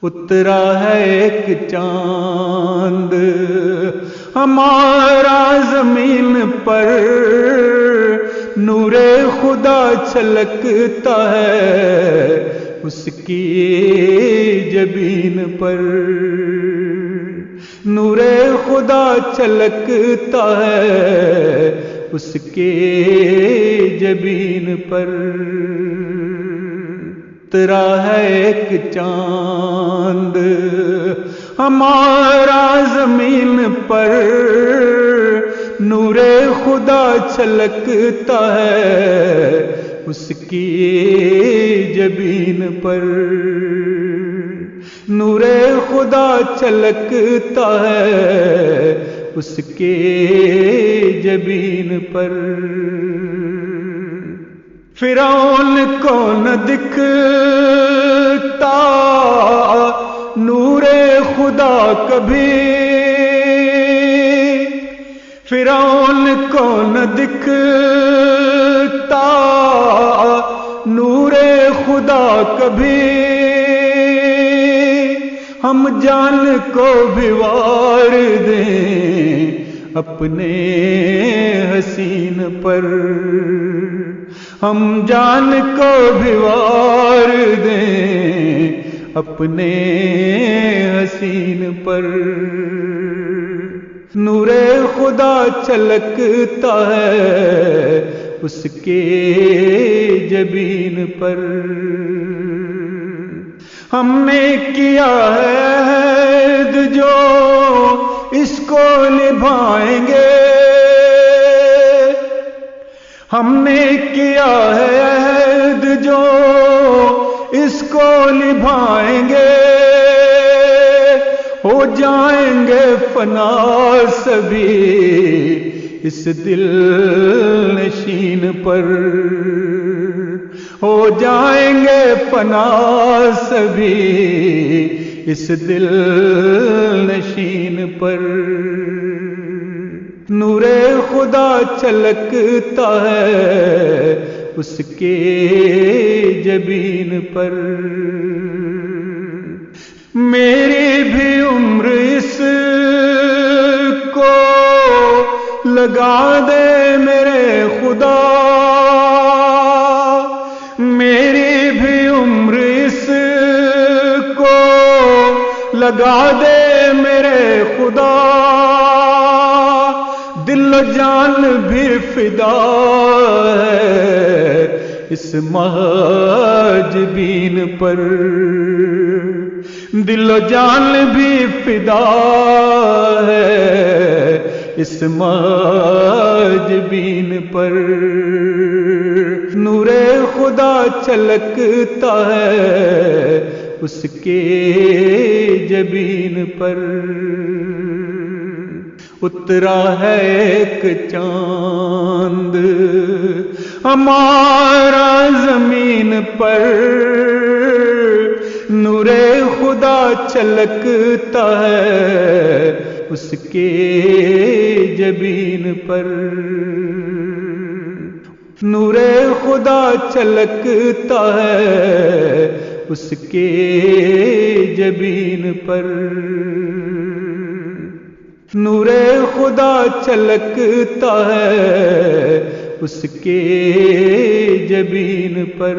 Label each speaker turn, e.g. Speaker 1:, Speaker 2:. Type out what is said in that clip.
Speaker 1: اترا ہے ایک چاند ہمارا زمین پر، نور خدا چھلکتا ہے اس کی جبین پر، نور خدا چھلکتا ہے اس کے جبین پر۔ اترا ہے ایک چاند ہمارا زمین پر، نور خدا چھلکتا ہے اس کی جبین پر، نور خدا چھلکتا ہے اس کے جبین پر۔ فرعون کو نہ دکھتا نور خدا کبھی، فرعون کو نہ دکھتا نور خدا کبھی، ہم جان کو بھی وار دیں اپنے حسین پر، ہم جان کو بھی وار دیں اپنے حسین پر، نور خدا چھلکتا ہے اس کے جبین پر۔ ہم نے کیا ہے عہد جو اس کو نبھائیں گے، ہم نے کیا ہے عہد جو اس کو نبھائیں گے، ہو جائیں گے فنا سبھی اس دل نشین پر، ہو جائیں گے فنا سبھی اس دل نشین پر، نور خدا چھلکتا ہے اس کے جبین پر۔ میری بھی عمر اس کو لگا دے میرے خدا، میری بھی عمر اس کو لگا دے میرے خدا، دل و جان بھی فدا ہے اس محجبین پر، دل و جان بھی فدا ہے اس محجبین پر، نور خدا چھلکتا ہے اس کے جبین پر۔ اترا ہے ایک چاند ہمارا زمین پر، نور خدا چھلکتا ہے اس کے جبین پر، نور خدا چھلکتا ہے اس کے جبین پر، نور خدا چھلکتا ہے اس کے جبین پر۔